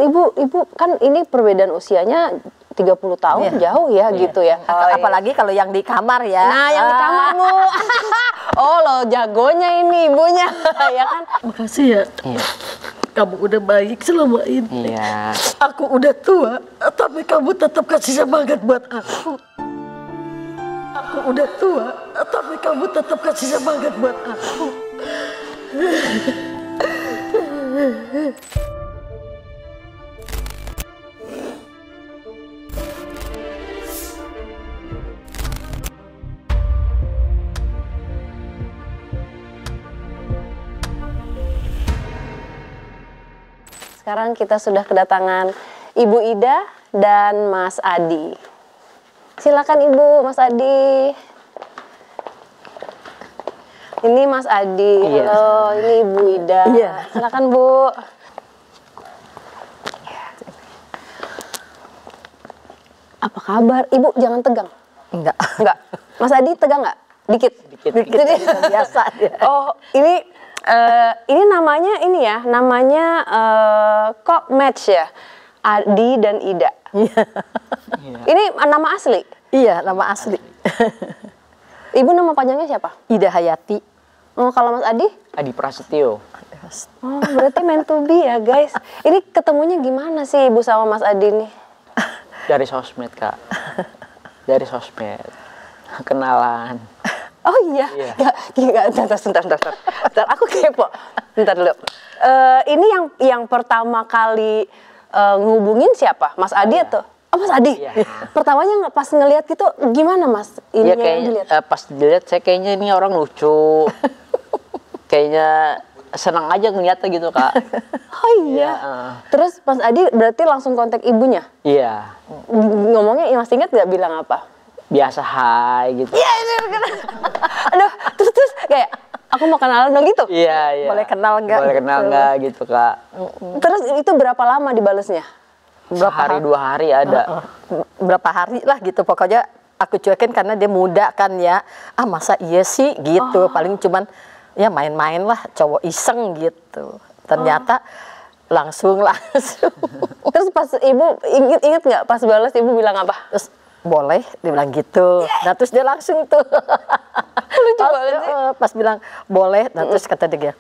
Ibu kan ini perbedaan usianya 30 tahun jauh ya gitu ya. Apalagi kalau yang di kamar ya. Nah, yang di kamar Bu. Oh, lo jagonya ini ibunya ya kan. Makasih ya. Kamu udah baik selama ini. Iya. Aku udah tua, tapi kamu tetap kasih semangat buat aku. Aku udah tua, tapi kamu tetap kasih semangat buat aku. Sekarang kita sudah kedatangan Ibu Ida dan Mas Adi. Silakan Ibu, Mas Adi. Ini Mas Adi. Halo, ini Ibu Ida. Silakan Bu. Apa kabar? Ibu jangan tegang. Enggak. Mas Adi tegang nggak? Dikit. Dikit. Biasa. Oh, ini namanya ini ya, namanya kok match ya, Adi dan Ida. Ini nama asli? Iya, nama asli. Ibu nama panjangnya siapa? Ida Hayati. Oh, kalau Mas Adi? Adi Prasetyo. Oh, berarti meant to be ya guys. Ini ketemunya gimana sih Ibu sama Mas Adi nih? Dari sosmed, Kak. Dari sosmed. Kenalan. Oh iya, Bentar, aku kepo. Bentar dulu. Ini yang pertama kali ngubungin siapa? Mas Adi atau? Oh, Mas Adi. Pertamanya pas ngelihat gitu gimana Mas? Iya kayaknya pas dilihat saya kayaknya ini orang lucu. Kayaknya senang aja ngeliatnya gitu Kak. Oh iya. Terus Mas Adi berarti langsung kontak ibunya? Iya. Ngomongnya masih ingat gak bilang apa? Biasa hai gitu. Iya ini aduh terus kayak aku mau kenalan dong gitu. Iya. Boleh kenal nggak? Boleh kenal nggak gitu Kak. Terus itu berapa lama dibalesnya? Sehari 2 hari ada. Berapa hari lah gitu, pokoknya aku cuekin karena dia muda kan ya. Ah masa iya sih gitu, paling cuman ya main-main lah, cowok iseng gitu. Ternyata langsung. Terus pas ibu inget nggak pas balas ibu bilang apa? Terus boleh, dia bilang gitu. Nah terus dia langsung tuh. Lucu banget sih. Pas bilang boleh, nah terus kata dia,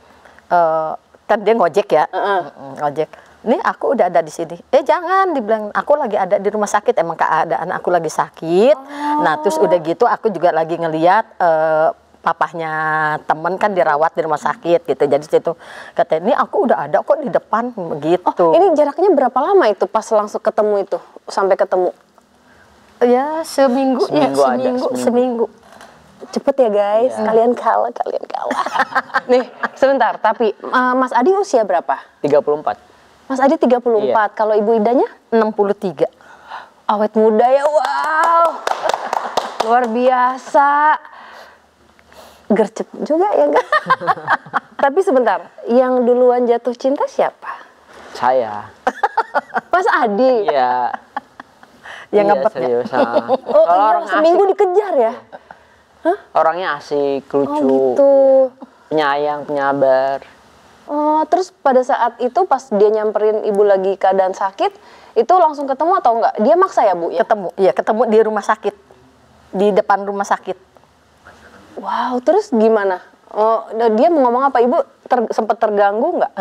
kan dia ngojek ya, ngojek. Nih aku udah ada di sini. Jangan, dibilang aku lagi ada di rumah sakit. Emang keadaan aku lagi sakit. Nah terus udah gitu aku juga lagi ngeliat papahnya temen kan dirawat di rumah sakit gitu. Jadi situ katanya ini aku udah ada kok di depan gitu. Oh, ini jaraknya berapa lama itu pas langsung ketemu itu sampai ketemu? Ya seminggu. Seminggu. Cepet ya guys, kalian kalah. Nih sebentar, tapi Mas Adi usia berapa? 34. Mas Adi 34, kalau Ibu Idanya? 63. Awet muda ya, wow. Luar biasa. Gercep juga ya enggak? Tapi sebentar, yang duluan jatuh cinta siapa? Saya. Mas Adi? Iya. Yang ngempetnya. Oh iya, seminggu dikejar ya? Hah? Orangnya asik, lucu. Oh gitu. Penyayang, penyabar. Oh, terus pada saat itu pas dia nyamperin ibu lagi keadaan sakit, itu langsung ketemu atau enggak? Dia maksa ya Bu? Ya? Ketemu di rumah sakit, di depan rumah sakit. Wow, terus gimana? Oh, dia mau ngomong apa? Ibu sempat terganggu nggak?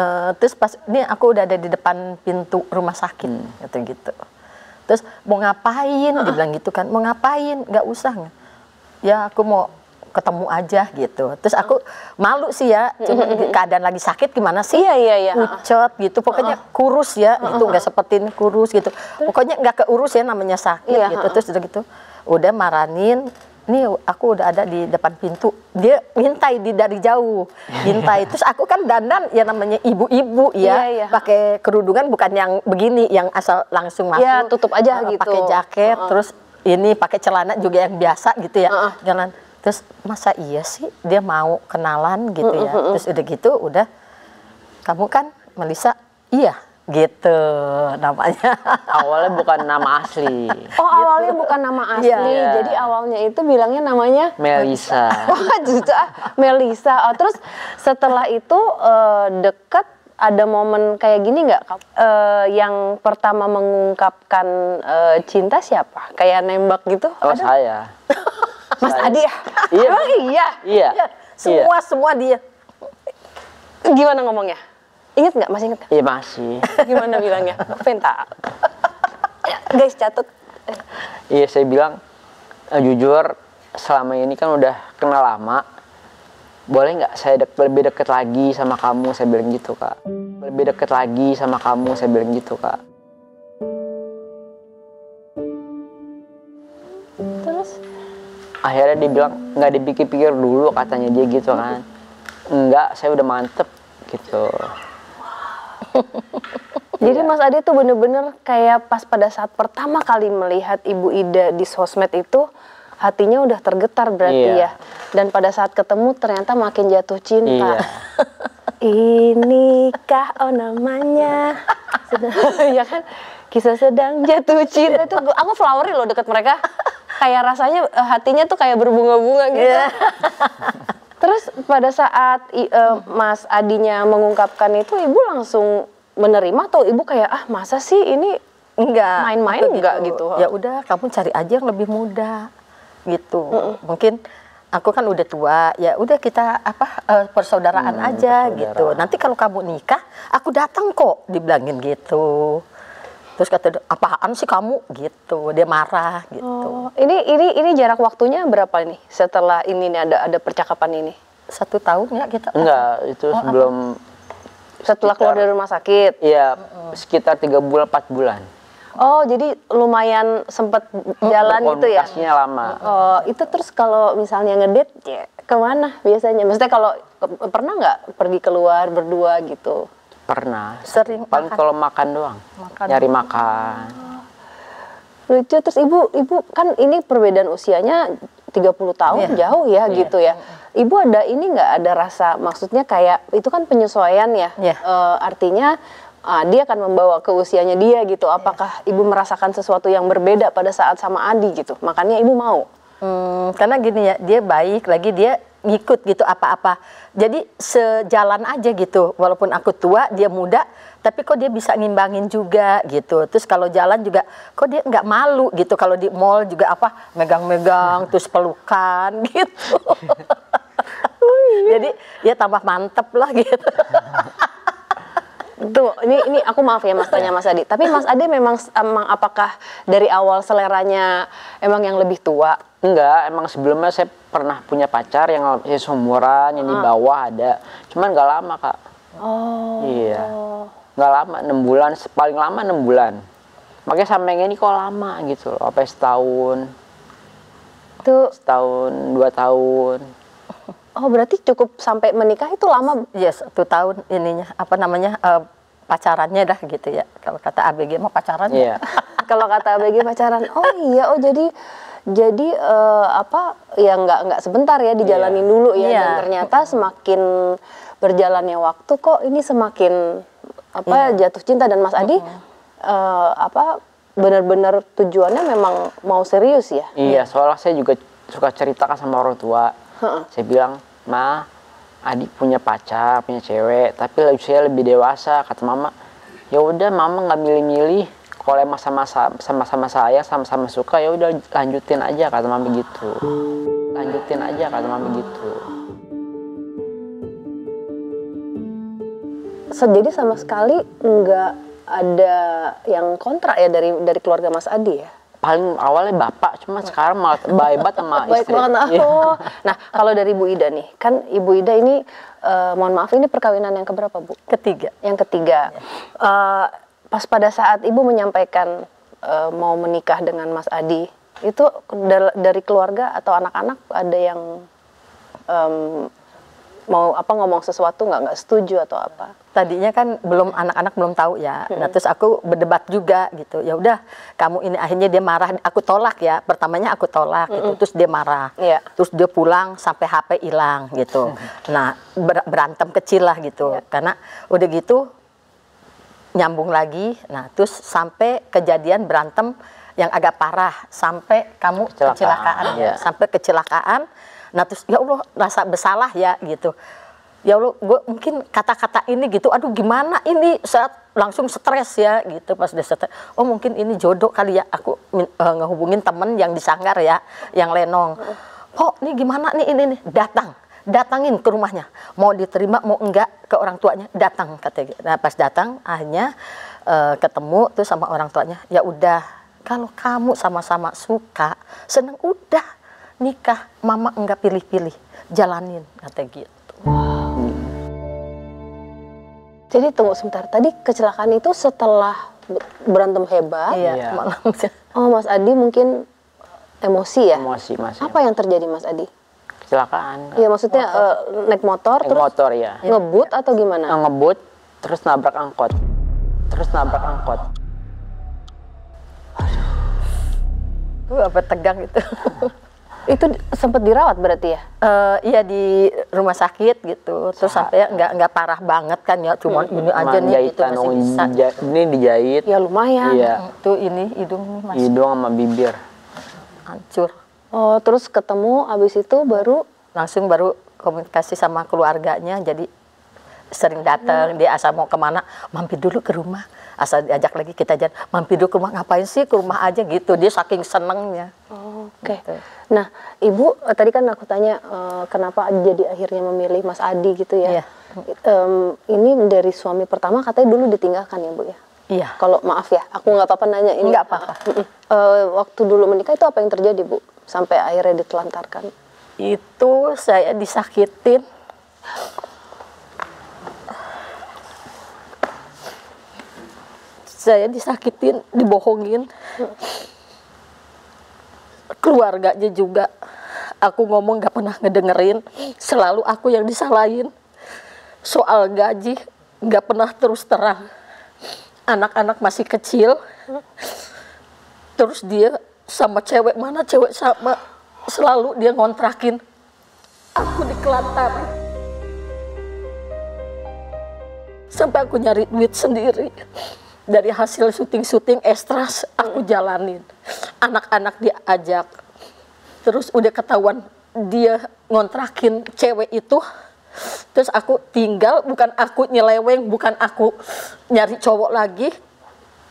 Terus pas ini aku udah ada di depan pintu rumah sakit, gitu. Terus mau ngapain? Dia bilang gitu kan, mau ngapain? Nggak usah. Ya aku mau ketemu aja gitu. Terus aku malu sih ya, cuma keadaan lagi sakit gimana sih? Iya. Pucet gitu, pokoknya kurus ya, itu nggak seperti ini kurus gitu. Pokoknya nggak keurus ya namanya sakit gitu. Terus udah gitu, udah maranin. Nih aku udah ada di depan pintu, dia ngintai dari jauh, ngintai. Terus aku kan dandan ya namanya ibu-ibu ya, pakai kerudungan bukan yang begini, yang asal langsung masuk. Ya tutup aja gitu. Pakai jaket, terus ini pakai celana juga yang biasa gitu ya, jalan. Terus masa iya sih dia mau kenalan gitu ya. Terus udah gitu udah kamu kan Melisa, iya gitu namanya. Awalnya bukan nama asli. Oh awalnya bukan nama asli, jadi awalnya itu bilangnya namanya Melisa. Wah justru Melisa. Oh terus setelah itu dekat ada momen kayak gini nggak? Yang pertama mengungkapkan cinta siapa? Kayak nembak gitu? Oh, ada? saya. Mas Adi ya? Iya. Emang iya? Iya. Semua dia. Gimana ngomongnya? Ingat nggak? Masih ingat nggak? Iya masih. Gimana bilangnya? Penta. Guys, catat. Iya, saya bilang jujur selama ini kan udah kenal lama. Boleh nggak saya lebih deket lagi sama kamu? Saya bilang gitu, Kak. Lebih deket lagi sama kamu? Saya bilang gitu, Kak. Terus? Akhirnya dia bilang nggak dipikir-pikir dulu, katanya dia gitu kan. Enggak, saya udah mantep gitu. Jadi Mas Adi tuh bener-bener kayak pas pada saat pertama kali melihat Ibu Ida di sosmed itu, hatinya udah tergetar berarti ya. Dan pada saat ketemu ternyata makin jatuh cinta. Iya. Inikah namanya? Ya kan? Kisah sedang jatuh cinta itu aku flowery loh deket mereka. Kayak rasanya hatinya tuh kayak berbunga-bunga gitu. Terus pada saat Mas Adinya mengungkapkan itu, Ibu langsung menerima atau Ibu kayak masa sih ini Enggak. main-main enggak gitu? Ya udah, kamu cari aja yang lebih muda gitu. Mungkin aku kan udah tua, ya udah kita persaudaraan aja gitu. Nanti kalau kamu nikah, aku datang kok, dibilangin gitu. Terus kata dia, apaan sih kamu gitu, dia marah gitu. Oh, ini jarak waktunya berapa nih setelah ini nih ada percakapan ini? 1 tahun ya kita? Enggak, itu sebelum Setelah keluar dari rumah sakit? Iya, sekitar 3 bulan 4 bulan. Oh, jadi lumayan sempat jalan gitu ya? Komunikasinya lama. Oh, itu terus kalau misalnya ngedate ya kemana biasanya? Maksudnya kalau pernah nggak pergi keluar berdua gitu? Pernah. Sering Paling kalau makan doang. Nyari makan. Lucu. Terus ibu kan ini perbedaan usianya 30 tahun jauh ya gitu ya. Ibu ada ini nggak ada rasa, maksudnya kayak itu kan penyesuaian ya. Artinya dia akan membawa ke usianya dia gitu. Apakah ibu merasakan sesuatu yang berbeda pada saat sama Adi gitu? Makanya ibu mau. Karena gini ya, dia baik lagi, dia ngikut gitu apa-apa. Jadi sejalan aja gitu. Walaupun aku tua, dia muda, tapi kok dia bisa ngimbangin juga gitu. Terus kalau jalan juga, kok dia nggak malu gitu. Kalau di mall juga megang-megang, terus pelukan gitu. Jadi dia tambah mantep lah gitu. Tuh, ini aku maaf ya Mas tanya Mas Adi. Tapi Mas Adi memang apakah dari awal seleranya emang yang lebih tua? Enggak, emang sebelumnya saya pernah punya pacar yang seumuran, yang di bawah ada. Cuman nggak lama, Kak. Oh. Iya. Nggak lama, 6 bulan, paling lama 6 bulan. Makanya sama yang ini kok lama gitu loh, apa setahun. Tuh. Setahun, 2 tahun. Oh, berarti cukup sampai menikah itu lama? Yes, 1 tahun ininya, pacarannya dah gitu ya. Kalau kata ABG mah pacaran. Iya. Kalau kata ABG pacaran, oh iya, oh jadi ya nggak sebentar ya, dijalanin dulu ya. Dan ternyata semakin berjalannya waktu kok ini semakin jatuh cinta. Dan Mas Adi benar-benar tujuannya memang mau serius ya? Iya, soalnya saya juga suka ceritakan sama orang tua. Saya bilang, Ma, Adi punya pacar, punya cewek, tapi usia lebih dewasa. Kata Mama, ya udah Mama nggak milih-milih. Kalau emang sama-sama saya, sama-sama suka, ya udah lanjutin aja, kata Mama begitu. Lanjutin aja, kata Mama begitu. Jadi sama sekali nggak ada yang kontra ya dari keluarga Mas Adi ya? Paling awalnya bapak, cuma sekarang malah baik banget sama Baik istri. banget. Oh. Nah, kalau dari Bu Ida nih, kan Ibu Ida ini, mohon maaf, ini perkawinan yang keberapa, Bu? Ketiga. Yang ketiga. Pas pada saat Ibu menyampaikan mau menikah dengan Mas Adi, itu dari keluarga atau anak-anak ada yang mau ngomong sesuatu nggak setuju atau apa? Tadinya kan anak-anak belum tahu ya. Nah, terus aku berdebat juga gitu. Ya udah, kamu ini, akhirnya dia marah, aku tolak ya. Pertamanya aku tolak gitu. Terus dia marah. Iya. Terus dia pulang sampai HP hilang gitu. Nah, berantem kecil lah gitu. Karena udah gitu nyambung lagi. Nah, terus sampai kejadian berantem yang agak parah, sampai kamu kecelakaan. Iya. Sampai kecelakaan. Nah, terus ya Allah, rasa bersalah ya gitu. Ya Allah, gue mungkin kata-kata ini gitu, aduh gimana ini, saat langsung stres ya gitu pas dia stres. Oh mungkin ini jodoh kali ya, aku ngehubungin temen yang di Sanggar ya, yang Lenong. Kok nih gimana nih ini nih, datangin ke rumahnya, mau diterima mau enggak ke orang tuanya, datang katanya. Nah pas datang akhirnya ketemu tuh sama orang tuanya, ya udah kalau kamu sama-sama suka, seneng udah nikah, mama enggak pilih-pilih, jalanin kata gitu. Jadi tunggu sebentar, tadi kecelakaan itu setelah berantem hebat. Iya, malam. Oh Mas Adi mungkin emosi ya? Emosi Mas. Apa yang terjadi Mas Adi? Kecelakaan. Iya maksudnya naik motor, Naik terus motor ya. ngebut atau gimana? Ngebut, terus nabrak angkot. Apa tegang itu. Itu sempat dirawat berarti ya? Iya di rumah sakit gitu, terus sampai nggak parah banget kan ya, cuman ini aja nih gitu masih bisa. Ini dijahit. Ya lumayan. Iya. Tuh ini hidung nih masih Hidung sama bibir. hancur. Oh terus ketemu, abis itu baru Langsung baru komunikasi sama keluarganya, jadi sering datang. Dia asal mau kemana, mampir dulu ke rumah. Asal diajak lagi kita jalan, mampir dulu ke rumah, ngapain sih ke rumah aja gitu. Dia saking senengnya. Oke. Gitu. Nah, Ibu tadi kan aku tanya kenapa jadi akhirnya memilih Mas Adi gitu ya. Iya. Ini dari suami pertama katanya dulu ditinggalkan ya Bu ya. Iya. Kalau maaf ya, aku nggak apa-apa nanya ini. Nggak apa-apa. Waktu dulu menikah itu apa yang terjadi Bu? Sampai akhirnya ditelantarkan. Itu saya disakitin. Saya disakitin, dibohongin. Keluarganya juga. Aku ngomong gak pernah ngedengerin. Selalu aku yang disalahin. Soal gaji gak pernah terus terang. Anak-anak masih kecil. Terus dia sama cewek mana, cewek sama. Selalu dia ngontrakin. Aku dikelantar. Sampai aku nyari duit sendiri. Dari hasil syuting-syuting ekstras aku jalanin. Anak-anak diajak. Terus udah ketahuan dia ngontrakin cewek itu. Terus aku tinggal, bukan aku nyeleweng, bukan aku nyari cowok lagi.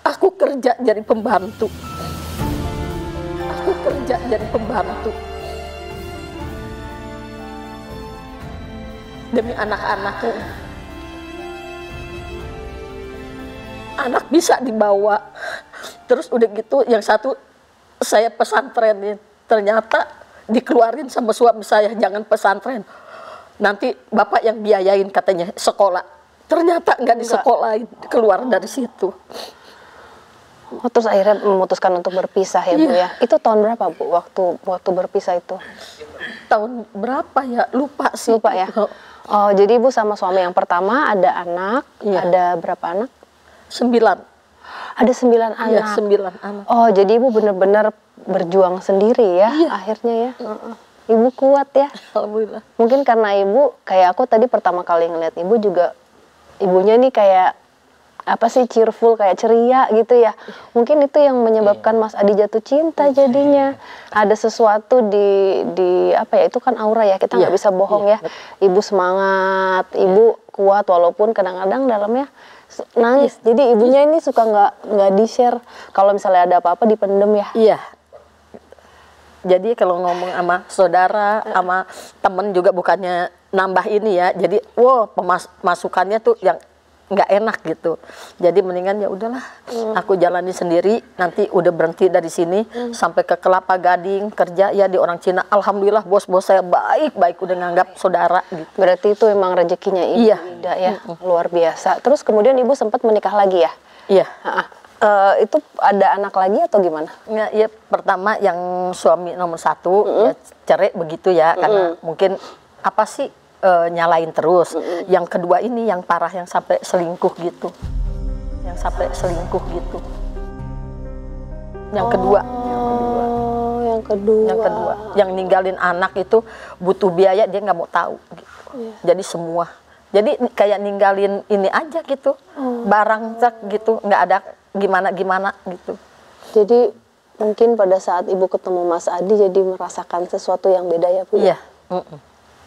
Aku kerja jadi pembantu. Aku kerja jadi pembantu. Demi anak-anaknya. Anak bisa dibawa, terus udah gitu yang satu saya pesantrenin, ternyata dikeluarin sama suami saya, jangan pesantren, nanti bapak yang biayain katanya sekolah, ternyata nggak disekolahin, keluar dari situ. Oh, terus akhirnya memutuskan untuk berpisah ya Bu ya. Itu tahun berapa Bu waktu berpisah itu? Tahun berapa ya, lupa sih. Lupa ya. Oh jadi Ibu sama suami yang pertama ada anak, ada berapa anak? 9. Ada 9 anak. Iya, 9 anak. Oh, jadi Ibu benar-benar berjuang sendiri ya akhirnya ya. Ibu kuat ya. Alhamdulillah. Mungkin karena Ibu, kayak aku tadi pertama kali ngeliat Ibu juga, ibunya nih kayak apa sih, cheerful, kayak ceria gitu ya. Mungkin itu yang menyebabkan Mas Adi jatuh cinta jadinya. Ada sesuatu di apa ya, itu kan aura ya, kita nggak bisa bohong ya. Ibu semangat, Ibu kuat walaupun kadang-kadang dalamnya nangis. Jadi ibunya ini suka nggak di-share kalau misalnya ada apa-apa, dipendem ya. Iya. Jadi kalau ngomong sama saudara, sama temen juga bukannya nambah ini ya. Jadi wow, pemasukannya tuh yang nggak enak gitu. Jadi mendingan ya udahlah, aku jalani sendiri. Nanti udah berhenti dari sini sampai ke Kelapa Gading kerja ya di orang Cina. Alhamdulillah bos-bos saya baik-baik, udah nganggap saudara gitu. Berarti itu emang rezekinya Ibu. Iya. Ida ya, luar biasa. Terus kemudian Ibu sempat menikah lagi ya? Iya. Itu ada anak lagi atau gimana? Ya pertama yang suami nomor 1 ya cerai begitu ya, karena mungkin apa sih, nyalain terus. Yang kedua ini yang parah, yang sampai selingkuh gitu. Yang kedua. Yang kedua. Yang ninggalin anak itu butuh biaya, dia nggak mau tahu gitu. Jadi semua. Jadi kayak ninggalin ini aja gitu. Barang cek gitu, nggak ada gimana-gimana gitu. Jadi mungkin pada saat Ibu ketemu Mas Adi jadi merasakan sesuatu yang beda ya Bu? Iya.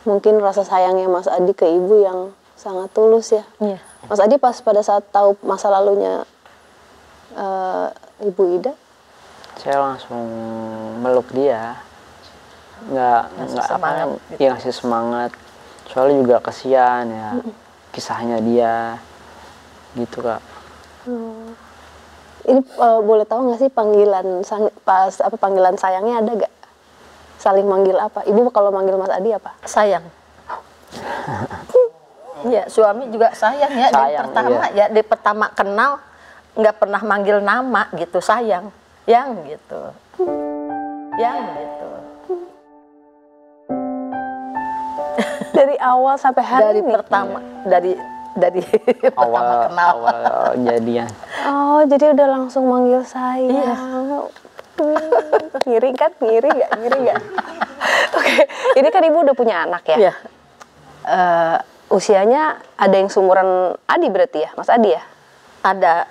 mungkin rasa sayangnya Mas Adi ke ibu yang sangat tulus ya. Iya. Mas Adi pas pada saat tahu masa lalunya Ibu Ida, Saya langsung meluk dia, nggak semangat ya ngasih semangat. Soalnya juga kesian ya kisahnya dia, gitu Kak. ini boleh tahu nggak sih panggilan panggilan sayangnya ada gak? Saling manggil apa? Ibu kalau manggil Mas Adi apa? Sayang. Iya, suami juga sayang ya. Dari Sayang, pertama iya. ya, dari pertama kenal nggak pernah manggil nama gitu, sayang, yang gitu, yang gitu. Dari awal sampai hari Dari ini? pertama, dari pertama kenal. awal jadian. Oh, jadi udah langsung manggil sayang. Ngiri kan? Ngiri gak? Oke, ini kan ibu udah punya anak ya? Iya. Usianya ada yang seumuran Adi berarti ya, Mas Adi ya? Ada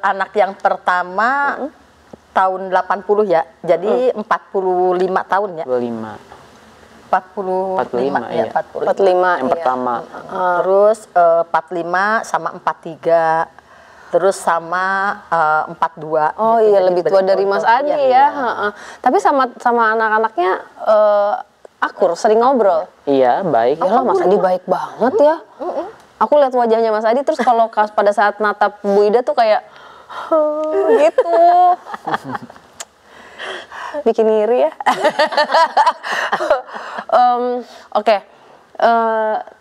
anak yang pertama tahun 80 ya, jadi 45 tahun ya. 25. 45 ya, iya. 45. 45 Yang iya. pertama. Terus 45 sama 43. Terus sama 42. Oh gitu. iya, Jadi lebih tua dari Mas Adi iya. ya. Heeh. Tapi sama anak-anaknya akur, sering ngobrol. Iya, baik. Yalah, Mas Adi baik banget ya. Aku lihat wajahnya Mas Adi, terus kalau pada saat natap Bu Ida tuh kayak gitu. Bikin ngiri ya. Oke.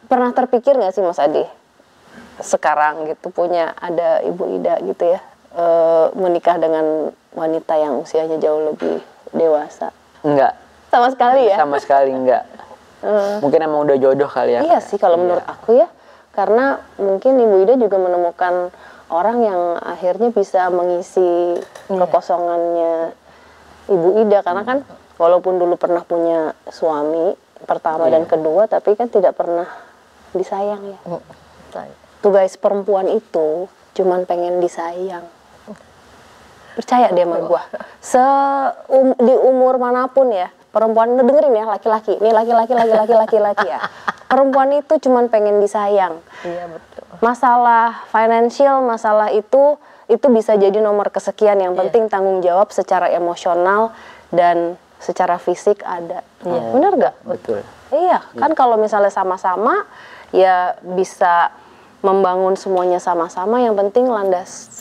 Pernah terpikir nggak sih Mas Adi sekarang gitu punya ada Ibu Ida gitu ya, menikah dengan wanita yang usianya jauh lebih dewasa? Enggak. Sama sekali ya? Sama sekali enggak. Mungkin emang udah jodoh kali ya. Iya sih kalau menurut aku ya, karena mungkin Ibu Ida juga menemukan orang yang akhirnya bisa mengisi kekosongannya Ibu Ida, karena kan walaupun dulu pernah punya suami pertama dan kedua, tapi kan tidak pernah disayang ya. Tuh guys, perempuan itu cuman pengen disayang. Percaya deh sama gua. Di umur manapun ya, perempuan, dengerin ya, laki-laki. Ini laki-laki ya. Perempuan itu cuman pengen disayang. Iya, betul. Masalah financial, masalah itu bisa jadi nomor kesekian. Yang penting tanggung jawab secara emosional dan secara fisik ada. Bener gak? Betul. Iya, kan kalau misalnya sama-sama ya bisa membangun semuanya sama-sama. Yang penting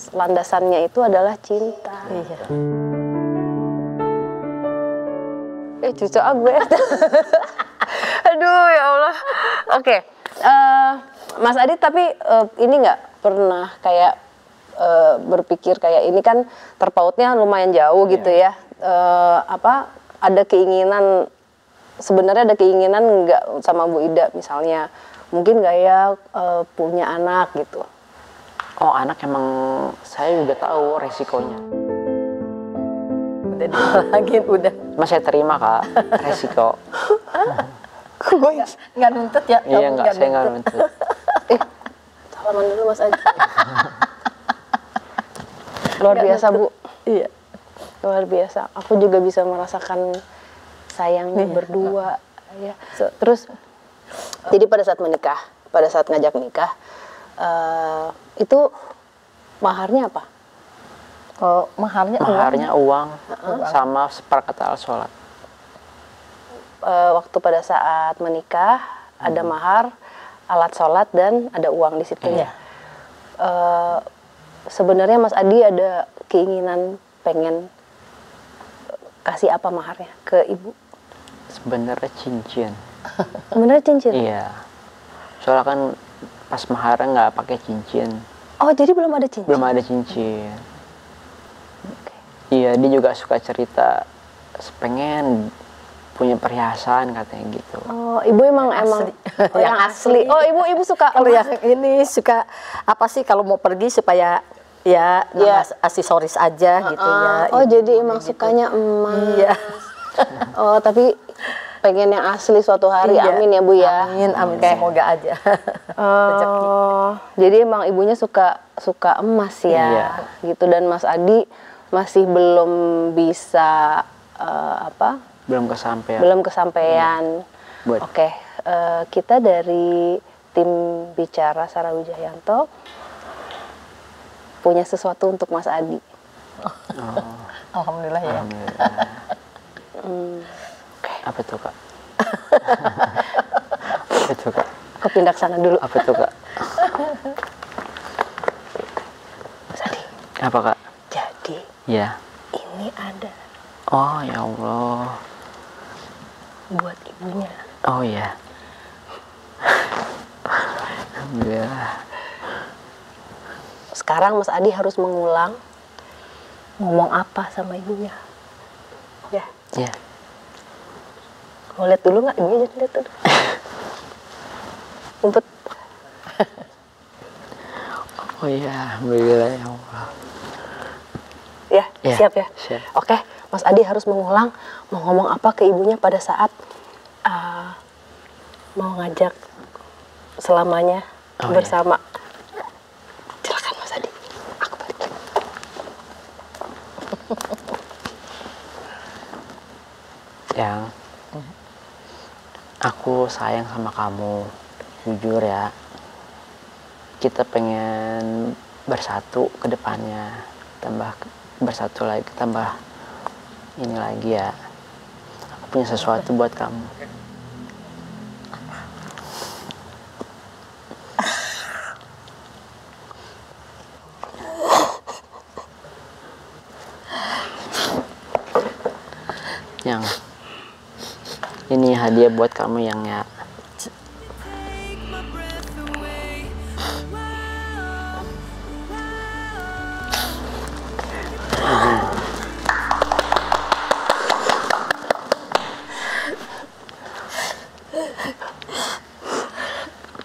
landasannya itu adalah cinta. Iya. Cucu gue. Aduh ya Allah. Oke. Mas Adi tapi ini nggak pernah kayak berpikir kayak ini kan terpautnya lumayan jauh gitu ya. Ada keinginan, sebenarnya ada keinginan nggak sama Bu Ida misalnya, mungkin nggak ya punya anak gitu? Oh, anak emang saya juga tahu resikonya. Udah dibilangin, udah. Mas saya terima Kak, resiko. Gue Nggak nuntut ya? Iya, kamu enggak, saya nggak nuntut. salaman dulu Mas Adi. Luar biasa Bu. Iya. Luar biasa. Aku juga bisa merasakan sayangnya berdua. Ya. Terus, jadi pada saat menikah, pada saat ngajak nikah, itu maharnya apa? Oh, maharnya uang sama seperangkat alat sholat. Waktu pada saat menikah, ada mahar, alat sholat, dan ada uang di situ. Iya. Sebenarnya Mas Adi ada keinginan pengen kasih apa maharnya ke ibu? Sebenarnya cincin. Bener cincin? Iya. Soalnya kan pas maharnya nggak pakai cincin. Oh, jadi belum ada cincin? Belum ada cincin. Iya, dia juga suka cerita pengen punya perhiasan katanya gitu. Oh, ibu emang yang asli. Oh, ibu suka Kalau yang ini suka apa sih kalau mau pergi supaya ya nama aksesoris aja gitu ya. Oh, Ibu jadi emang gitu. sukanya emas. Iya. Oh, tapi pengen yang asli suatu hari. Iya. Amin ya Bu ya. Amin, amin. Semoga aja. Rezeki. Jadi emang ibunya suka emas ya. Iya. Gitu, dan Mas Adi masih belum bisa Belum kesampaian. belum kesampaian. buat Oke, kita dari tim bicara Sarah Wijayanto punya sesuatu untuk Mas Adi. Alhamdulillah ya. Alhamdulillah. Apa tuh Kak? Apa tuh Kak? Aku pindah ke sana dulu. Apa tuh Kak? Mas Adi, Apa Kak? jadi Ya. ini ada Oh ya Allah. buat ibunya. Oh ya. Alhamdulillah. Sekarang Mas Adi harus mengulang ngomong apa sama ibunya. Ya, Ya. mau lihat dulu nggak? Ibunya jadi lihat dulu. Umpet. Oh ya, alhamdulillah ya Allah. Ya, Ya, siap ya? siap. Oke, Mas Adi harus mengulang mau ngomong apa ke ibunya pada saat mau ngajak selamanya Oh, bersama. Silakan Mas Adi. Aku balik. Yang aku sayang sama kamu, jujur ya. Kita pengen bersatu ke depannya, tambah bersatu lagi, tambah ini lagi ya. Aku punya sesuatu buat kamu. Yang ini hadiah buat kamu yang ya.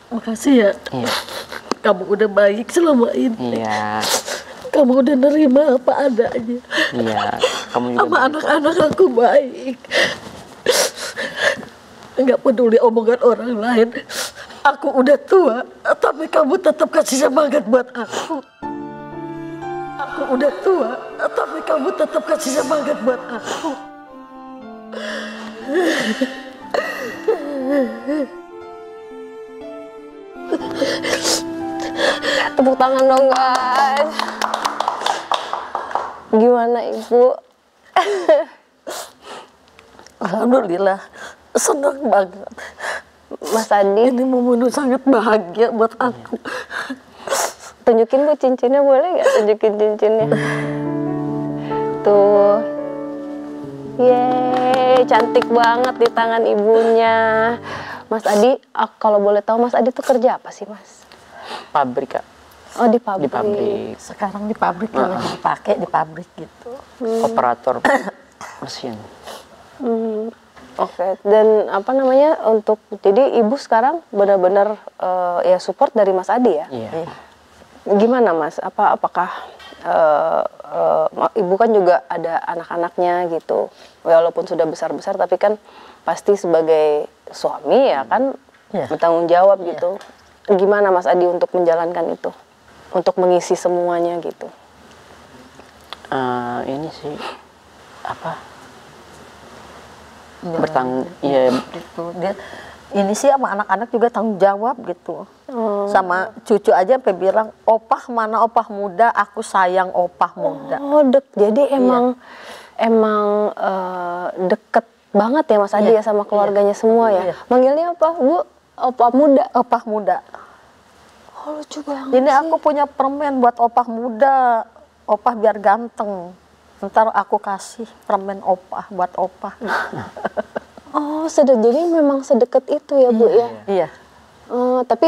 Makasih ya, Iya, kamu udah baik selama ini. iya, Kamu udah nerima apa adanya. iya. Kamu juga Sama baik. anak-anak aku baik. Nggak peduli omongan orang lain. Aku udah tua, tapi kamu tetap kasih semangat buat aku. Aku udah tua, tapi kamu tetap kasih semangat buat aku. Tepuk tangan dong guys. Gimana Ibu? Alhamdulillah, senang banget. Mas Adi, Ini momen sangat bahagia buat aku. tunjukin Bu cincinnya, boleh nggak tunjukin cincinnya? Tuh. Yeay, cantik banget di tangan ibunya. Mas Adi, kalau boleh tahu Mas Adi tuh kerja apa sih Mas? Pabrik Kak, Oh di pabrik. di pabrik. Sekarang di pabrik yang lagi dipakai di pabrik gitu. Operator mesin. Oke, dan apa namanya untuk jadi ibu sekarang benar-benar ya support dari Mas Adi ya? Iya. Gimana Mas? Apakah ibu kan juga ada anak-anaknya gitu, walaupun sudah besar-besar tapi kan pasti sebagai suami ya kan Iya. bertanggung jawab gitu. Gimana Mas Adi untuk menjalankan itu, untuk mengisi semuanya gitu? Ini sih apa? Ya, Bertanggung, iya. gitu. Dia ini sih sama anak-anak juga tanggung jawab gitu. Sama cucu aja sampai bilang, opah mana opah muda, aku sayang opah muda. Oh jadi emang deket banget ya Mas Adi ya Iya. sama keluarganya semua ya. Iya. Manggilnya apa Bu? Opa muda. Opah muda. Oh lucu banget. Ini aku punya permen buat opah muda, opah biar ganteng. Ntar aku kasih permen opah buat opah. Oh jadi memang sedekat itu ya Bu ya. Iya. Tapi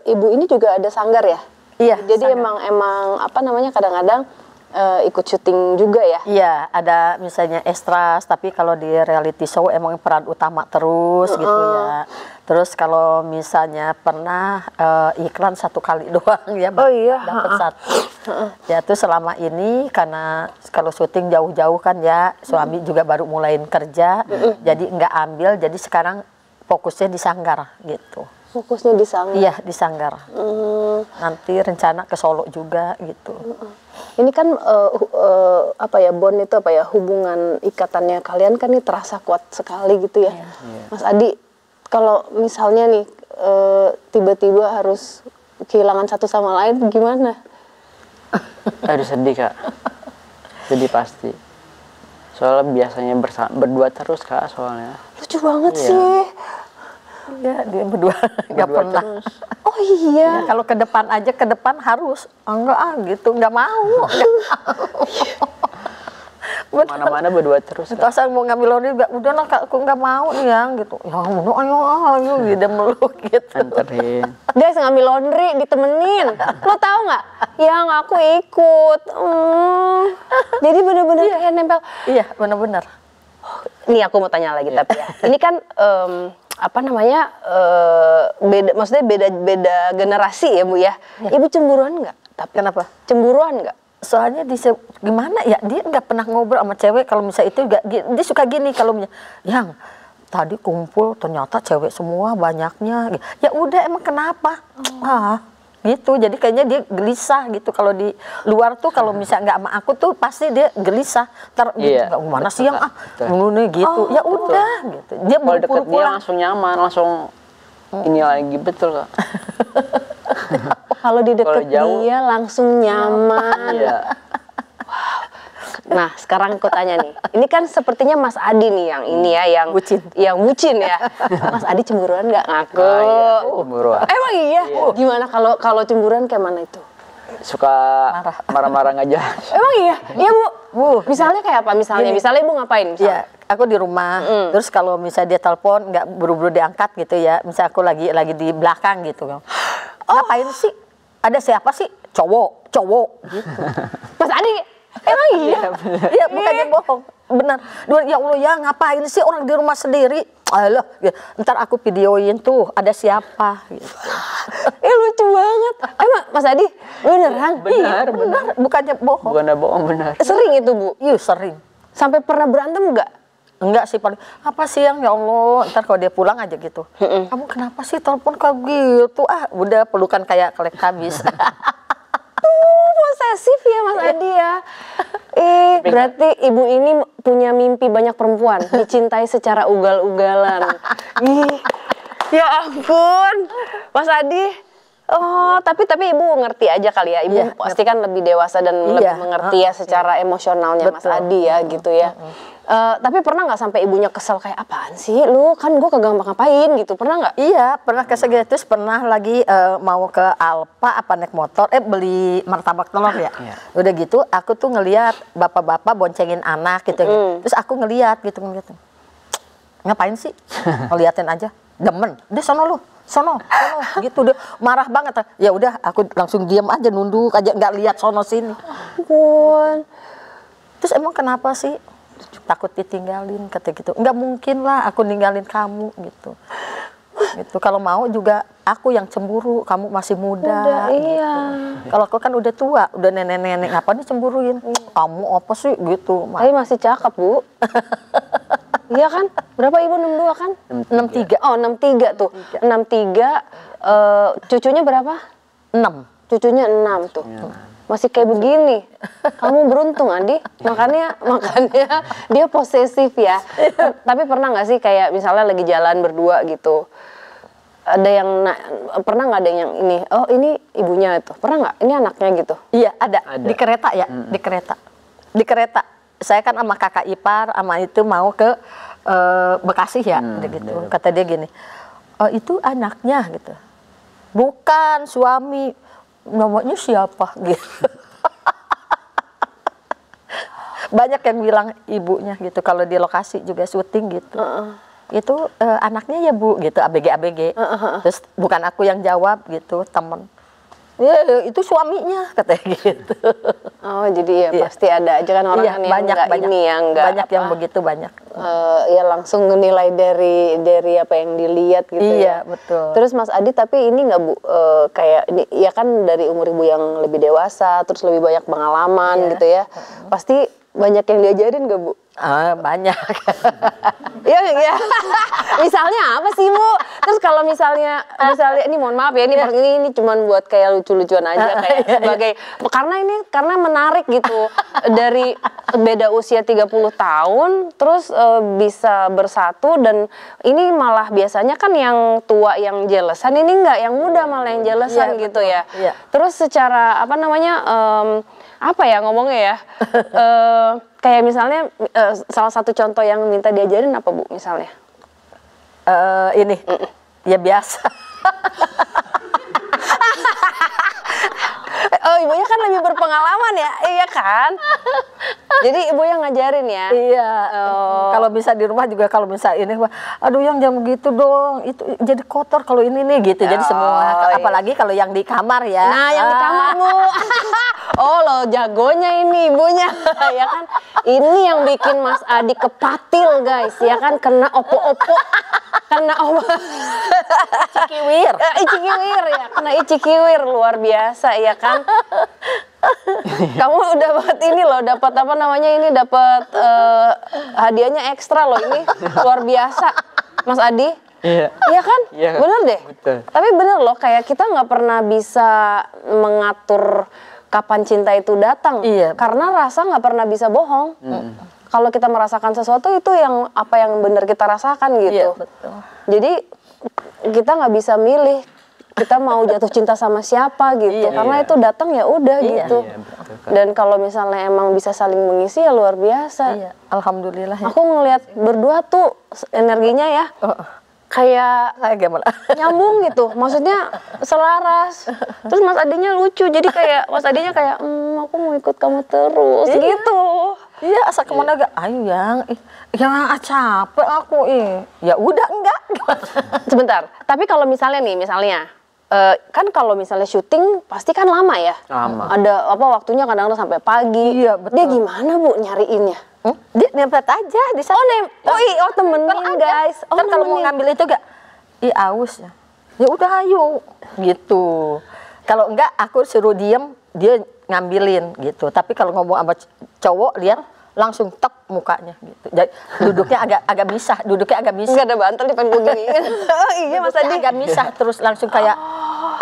ibu ini juga ada sanggar ya. Iya. Jadi sanggar. emang apa namanya kadang-kadang ikut syuting juga ya. Iya, ada misalnya extras, tapi kalau di reality show emang peran utama terus gitu ya. Terus kalau misalnya pernah iklan 1 kali doang ya, Oh iya, dapat 1. Ya itu selama ini karena kalau syuting jauh-jauh kan ya, suami juga baru mulain kerja, jadi nggak ambil, jadi sekarang fokusnya di sanggar gitu. Fokusnya di sanggar. Iya, di sanggar. Nanti rencana ke Solo juga gitu. Ini kan apa ya bond itu hubungan ikatannya kalian kan ini terasa kuat sekali gitu ya. Mas Adi kalau misalnya nih tiba-tiba harus kehilangan satu sama lain gimana? Aduh sedih Kak, sedih pasti. Soalnya biasanya berdua terus Kak soalnya. Lucu banget Iya. sih. Ya dia berdua nggak Berdua pernah. terus. Oh iya. Ya, kalau ke depan aja ke depan harus enggak gitu nggak mau. Mana-mana berdua terus Kak. Terus mau ngambil laundry juga udah lah Kak, aku nggak mau nih yang gitu. Ya ayo gitu meluk gitu. Anterin. Guys, ngambil laundry ditemenin. Lo tau nggak? Yang aku ikut. Jadi bener-bener kayak nempel. Iya benar-benar. Nih aku mau tanya lagi tapi ya. Ini kan apa namanya beda, maksudnya beda generasi ya Bu ya. Ibu cemburuan nggak? Tapi Kenapa? cemburuan nggak? Soalnya gimana ya dia nggak pernah ngobrol sama cewek kalau misalnya itu dia suka gini kalau yang tadi kumpul ternyata cewek semua banyaknya ya udah emang kenapa gitu jadi kayaknya dia gelisah gitu kalau di luar tuh kalau misalnya nggak sama aku tuh pasti dia gelisah Iya, mana betul, sih yang Kak, nih gitu ya udah gitu dia Kalau deket buru-buru dia pulang. langsung nyaman, langsung ini lagi betul Kak. Kalau di deket Kalau jauh, dia langsung nyaman. Iya. Nah, sekarang aku tanya nih. Ini kan sepertinya Mas Adi nih yang ini ya, yang Bucin. Yang bucin ya. Mas Adi cemburuan nggak ngaku? Iya, cemburuan. Emang iya? Gimana kalau cemburuan kayak mana itu? Suka marah-marah nggak jelas. Emang iya? Iya Bu. Misalnya kayak apa? Misalnya Ibu ngapain? Iya, aku di rumah. Terus kalau misalnya dia telepon nggak buru-buru diangkat gitu ya. Misalnya aku lagi di belakang gitu. Ngapain sih? Ada siapa sih? Cowok gitu. Mas Adi, emang iya? Iya, bukannya bohong. Benar. Ya Allah ya ngapain sih orang di rumah sendiri? Alah, ya, ntar aku videoin tuh ada siapa gitu. Lucu banget. Emang Mas Adi beneran? Benar, Iya, benar. Bukannya bohong. Bukannya bohong benar. Sering itu Bu? Iya sering. Sampai pernah berantem nggak? Enggak sih paling apa sih yang ya Allah ntar kalau dia pulang aja gitu. Kamu kenapa sih telepon kayak gitu? Udah pelukan kayak habis. Posesif ya Mas Adi ya. Berarti ibu ini punya mimpi banyak perempuan, dicintai secara ugal-ugalan. Ya ampun, Mas Adi. Oh, tapi ibu ngerti aja kali ya. Ibu Iya, pasti kan lebih dewasa dan lebih mengerti ya secara emosionalnya Mas Betul. Adi ya gitu ya. Tapi pernah nggak sampai ibunya kesel kayak apaan sih? Lu kan gue kagak ngapain gitu. Pernah nggak? Iya, pernah ke Segetis, pernah lagi mau ke Alfa apa naik motor, beli martabak telur ya. Udah gitu, aku tuh ngeliat bapak-bapak boncengin anak gitu. Terus aku ngeliat gitu. Ngapain sih? Ngeliatin aja. Demen. Dia sono gitu dia marah banget. Ya udah, aku langsung diam aja, nunduk aja, nggak lihat sono sini. Ampun. Terus emang kenapa sih? Takut ditinggalin kata gitu. Nggak mungkin lah aku ninggalin kamu gitu. Gitu. Kalau mau juga aku yang cemburu, kamu masih muda. Gitu. Iya. Kalau aku kan udah tua, udah nenek-nenek, apa nih cemburuin? Kamu apa sih gitu? Tapi masih cakep Bu. Iya kan? Berapa ibu 62 kan? 63. Oh 63 tuh. 63. Cucunya berapa? 6. Cucunya 6 tuh. Masih kayak begini. Kamu beruntung Adi. Makanya dia posesif ya. Tapi pernah nggak sih kayak misalnya lagi jalan berdua gitu. Ada yang pernah nggak ada yang ini? Oh ini ibunya itu. Pernah nggak? Ini anaknya gitu. Iya ada. Di kereta ya, di kereta. Saya kan sama kakak ipar sama itu mau ke Bekasi ya, gitu. Kata dia gini, itu anaknya gitu. Bukan suami, namanya siapa gitu. Banyak yang bilang ibunya gitu. Kalau di lokasi juga syuting gitu. Itu anaknya ya Bu gitu, ABG. Terus bukan aku yang jawab gitu, temen. Ya, itu suaminya katanya gitu. Oh jadi ya pasti ada aja kan orang yang banyak ini yang nggak banyak yang begitu banyak. Ya langsung menilai dari apa yang dilihat gitu Iya, ya. betul. Terus Mas Adi tapi ini nggak Bu kayak ini ya kan dari umur ibu yang lebih dewasa terus lebih banyak pengalaman gitu ya. Pasti banyak yang diajarin nggak Bu? Banyak. Ya. Misalnya apa sih Bu? Terus kalau misalnya ini mohon maaf ya ini cuman buat kayak lucu-lucuan aja kayak sebagai karena menarik gitu dari beda usia 30 tahun terus bisa bersatu, dan ini malah biasanya kan yang tua yang jealousan, ini enggak, yang muda malah yang jealousan gitu ya. Iya. Terus secara apa namanya apa ya ngomongnya ya, kayak misalnya salah satu contoh yang minta diajarin apa Bu misalnya? Ini ya biasa. Oh, ibunya kan lebih berpengalaman ya, iya kan? Jadi ibu yang ngajarin ya? Iya. Kalau bisa di rumah juga, kalau bisa ini, aduh yang jangan begitu dong, itu jadi kotor kalau ini nih gitu. Jadi semua, apalagi kalau yang di kamar ya. Nah, yang di kamar Bu. Oh, lo jagonya ini ibunya, ya kan? Ini yang bikin Mas Adi kepatil guys, ya kan? Kena opo-opo, kena Cikiwir. Icikiwir ya, kena icikiwir luar biasa ya kan? Kamu udah dapat ini loh, dapat apa namanya ini, dapat hadiahnya ekstra loh ini, luar biasa, Mas Adi. Iya. Iya kan? Iya. Bener deh. Betul. Tapi bener loh, kayak kita nggak pernah bisa mengatur kapan cinta itu datang. Iya. Karena rasa nggak pernah bisa bohong. Kalau kita merasakan sesuatu itu yang apa yang benar kita rasakan gitu. Iya, betul. Jadi kita nggak bisa milih kita mau jatuh cinta sama siapa gitu. Iya. Karena itu datang ya udah gitu. Iya, betul, Kak. Dan kalau misalnya emang bisa saling mengisi ya luar biasa. Iya, alhamdulillah ya. Aku ngelihat berdua tuh energinya ya. Kayak Gimana? nyambung gitu, maksudnya selaras. Terus Mas Adinya lucu, jadi kayak Mas Adinya kayak aku mau ikut kamu terus gitu. Iya, asal kemana gak? Ayo yang capek aku ya udah enggak. Sebentar, tapi kalau misalnya nih, kan kalau misalnya syuting pasti kan lama ya. Lama. Ada apa waktunya kadang-kadang sampai pagi. Iya, betul. Dia gimana Bu nyariinnya? Dia nempel aja di sana. Temenin guys. Kan kalau mau ngambil itu gak, aus ya. Ya udah ayo gitu. Kalau enggak aku suruh diem, dia ngambilin gitu. Tapi kalau ngomong sama cowok lihat langsung tek mukanya gitu. Jadi duduknya agak misah, Nggak ada bantal di depan begini. Iya Mas Adi. agak misah terus langsung kayak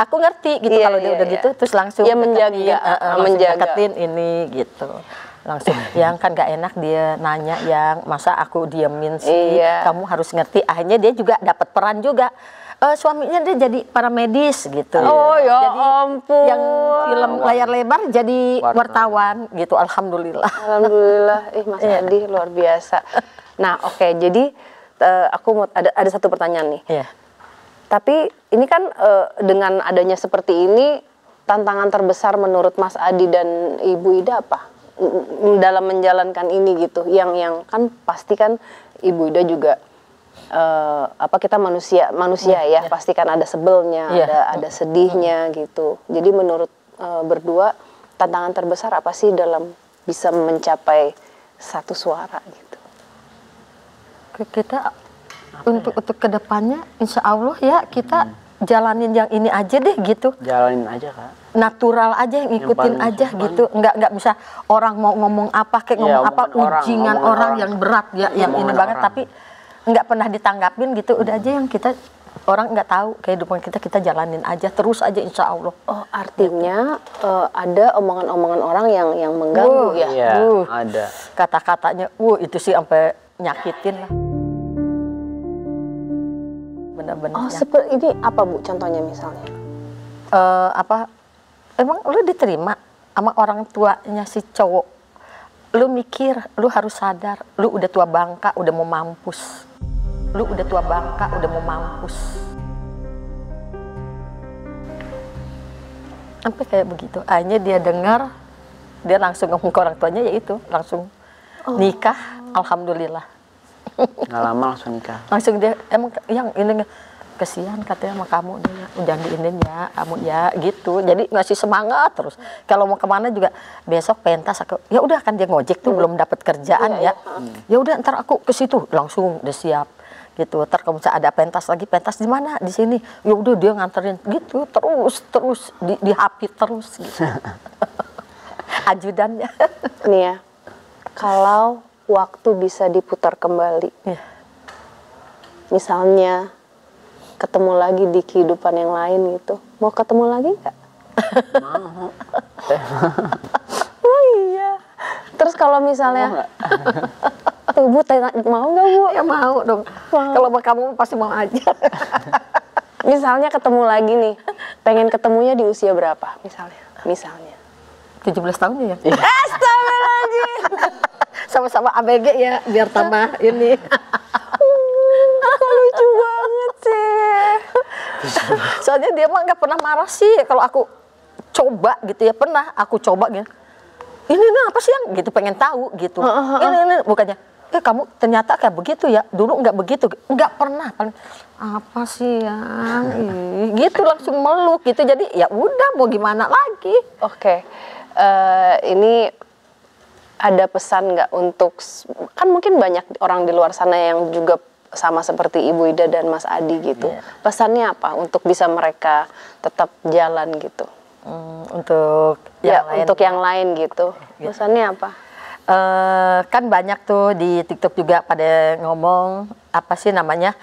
aku ngerti gitu. Iya, kalau dia iya, udah iya. gitu terus langsung Iya, menjaga, langsung menjaga. deketin ini gitu. Langsung yang kan gak enak dia nanya yang masa aku diemin sih, Iya. kamu harus ngerti. Akhirnya dia juga dapat peran juga. Suaminya dia jadi paramedis gitu. Oh ya Jadi ampun. yang film layar lebar jadi wartawan gitu. Alhamdulillah. Alhamdulillah, Mas Adi luar biasa. Nah, oke, jadi aku mau ada satu pertanyaan nih. Iya. Tapi ini kan dengan adanya seperti ini, tantangan terbesar menurut Mas Adi dan Ibu Ida apa? Dalam menjalankan ini gitu. Yang kan pasti kan Ibu Ida juga kita manusia ya, pasti kan ada sebelnya, ada sedihnya gitu. Jadi menurut berdua tantangan terbesar apa sih dalam bisa mencapai satu suara gitu? Kita untuk kedepannya insya Allah ya kita jalanin yang ini aja deh gitu. Jalanin aja Kak. Natural aja, yang ikutin paling aja susah. gitu. Nggak bisa orang mau ngomong apa kayak ngomong apa, ujingan orang yang berat ya, yang ini banget, tapi nggak pernah ditanggapin gitu. Udah aja yang kita orang nggak tahu kehidupan kita jalanin aja terus aja insya Allah. Oh, artinya ada omongan-omongan orang yang mengganggu ya? Iya, ada. Kata-katanya, itu sih sampai nyakitin lah. Bener-bener. Oh, seperti ini apa Bu contohnya misalnya? Emang lu diterima sama orang tuanya si cowok? Lu mikir, lu harus sadar, lu udah tua bangka, udah mau mampus. Lu udah tua bangka, udah mau mampus. Sampai kayak begitu. Akhirnya dia dengar, dia langsung ngomong ke orang tuanya, yaitu langsung nikah, alhamdulillah. Nggak lama langsung nikah. Langsung dia, emang yang ini kesian katanya sama kamu, udah diinin ya, kamu ya gitu. Jadi ngasih semangat terus. Kalau mau kemana juga besok pentas aku, ya udah kan dia ngojek tuh belum dapat kerjaan ya. Ya udah ntar aku ke situ langsung udah siap gitu. Ntar kalau misalnya ada pentas lagi, pentas di mana? Di sini. Ya udah dia nganterin gitu terus dihapit terus gitu. Ajudannya. Nih ya, kalau waktu bisa diputar kembali, misalnya ketemu lagi di kehidupan yang lain gitu, mau ketemu lagi nggak? Mau. Oh iya, Terus kalau misalnya tuh Bu mau nggak Bu? Ya mau dong. Kalau sama kamu pasti mau aja. Misalnya ketemu lagi nih, pengen ketemunya di usia berapa misalnya? 17 tahunnya ya. Astagfirullahaladzim. Sama-sama ABG ya, biar tambah ini. Lucu banget sih. Soalnya dia mah nggak pernah marah sih kalau aku coba gitu ya. Pernah aku coba gitu. Ini apa sih yang gitu, pengen tahu gitu. Ini bukannya kamu ternyata kayak begitu ya, dulu nggak begitu, nggak pernah. Apa sih yang gitu, langsung meluk gitu. Jadi ya udah, mau gimana lagi. Oke. Ini ada pesan nggak untuk, kan mungkin banyak orang di luar sana yang juga sama seperti Ibu Ida dan Mas Adi gitu. Pesannya apa untuk bisa mereka tetap jalan gitu? Untuk yang lain. Untuk yang lain gitu. Pesannya apa? Kan banyak tuh di TikTok juga pada ngomong apa sih namanya,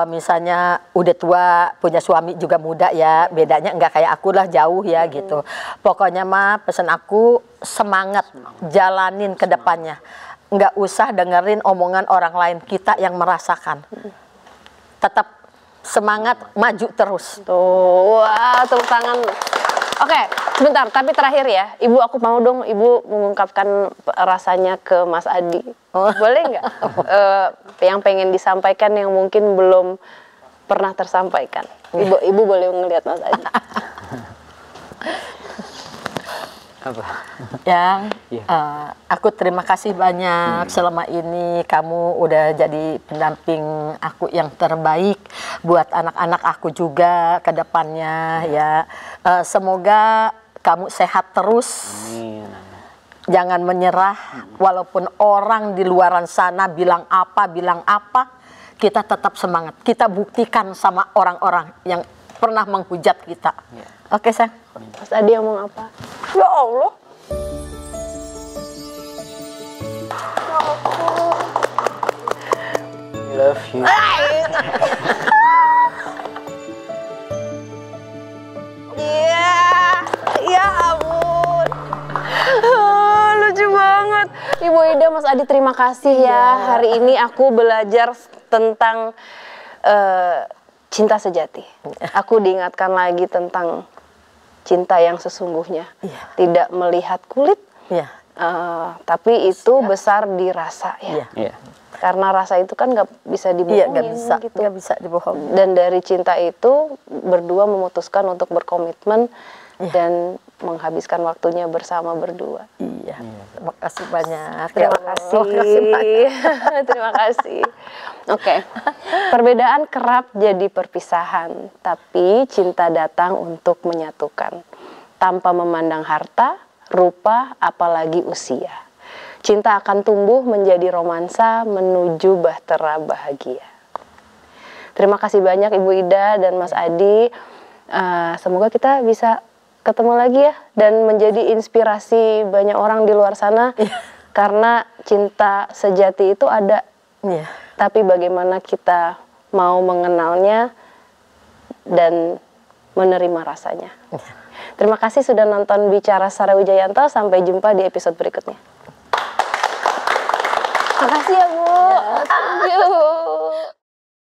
misalnya udah tua punya suami juga muda ya, bedanya nggak kayak aku lah, jauh ya gitu. Pokoknya mah pesan aku, semangat jalanin ke depannya, nggak usah dengerin omongan orang lain, kita yang merasakan. Tetap semangat, maju terus. Tuh, wah, tepuk tangan. Oke, sebentar, tapi terakhir ya, Ibu, aku mau dong Ibu mengungkapkan rasanya ke Mas Adi. Boleh nggak? Yang pengen disampaikan yang mungkin belum pernah tersampaikan. Ibu boleh ngelihat Mas Adi. Apa? Yang aku terima kasih banyak selama ini kamu udah jadi pendamping aku yang terbaik buat anak-anak aku juga ke depannya ya. Semoga kamu sehat terus. Amin. Jangan menyerah walaupun orang di luaran sana bilang apa, kita tetap semangat. Kita buktikan sama orang-orang yang pernah menghujat kita. Oke, sayang. Mas Adi ngomong apa? Ya Allah. Love you. Iya, ya ampun. Lucu banget. Ibu Ida, Mas Adi, terima kasih ya. Hari ini aku belajar tentang cinta sejati. Aku diingatkan lagi tentang cinta yang sesungguhnya. Tidak melihat kulit, tapi itu besar di rasa ya. Iya. Karena rasa itu kan nggak bisa dibohongin, nggak bisa dibohongin. Dan dari cinta itu berdua memutuskan untuk berkomitmen dan menghabiskan waktunya bersama berdua. Iya. Terima kasih banyak. Terima kasih. Terima kasih. Oke. Perbedaan kerap jadi perpisahan, tapi cinta datang untuk menyatukan. Tanpa memandang harta, rupa, apalagi usia. Cinta akan tumbuh menjadi romansa menuju bahtera bahagia. Terima kasih banyak Ibu Ida dan Mas Adi. Semoga kita bisa ketemu lagi ya dan menjadi inspirasi banyak orang di luar sana. Karena cinta sejati itu ada. Tapi bagaimana kita mau mengenalnya dan menerima rasanya. Terima kasih sudah nonton Bicara Sara Wijayanto. Sampai jumpa di episode berikutnya. Makasih ya Bu. Thank you.